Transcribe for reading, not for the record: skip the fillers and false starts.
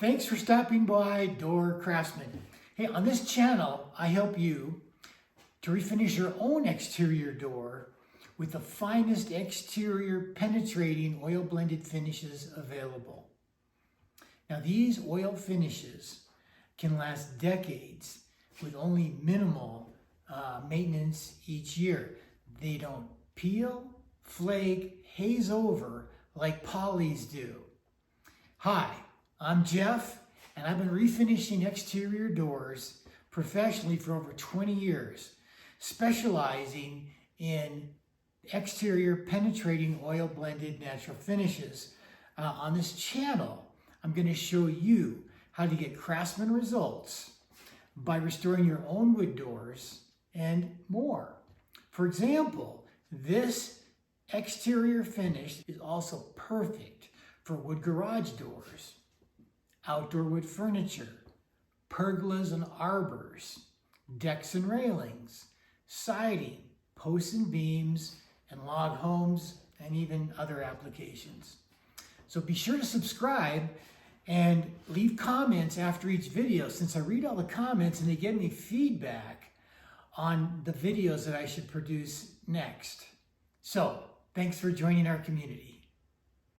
Thanks for stopping by, Door Craftsman. Hey, on this channel, I help you to refinish your own exterior door with the finest exterior penetrating oil blended finishes available. Now, these oil finishes can last decades with only minimal maintenance each year. They don't peel, flake, haze over like polys do. Hi, I'm Jeff, and I've been refinishing exterior doors professionally for over 20 years, specializing in exterior penetrating oil blended natural finishes. On this channel, I'm going to show you how to get craftsman results by restoring your own wood doors and more. For example, this exterior finish is also perfect for wood garage doors, outdoor wood furniture, pergolas and arbors, decks and railings, siding, posts and beams, and log homes, and even other applications. So be sure to subscribe and leave comments after each video, since I read all the comments and they give me feedback on the videos that I should produce next. So thanks for joining our community.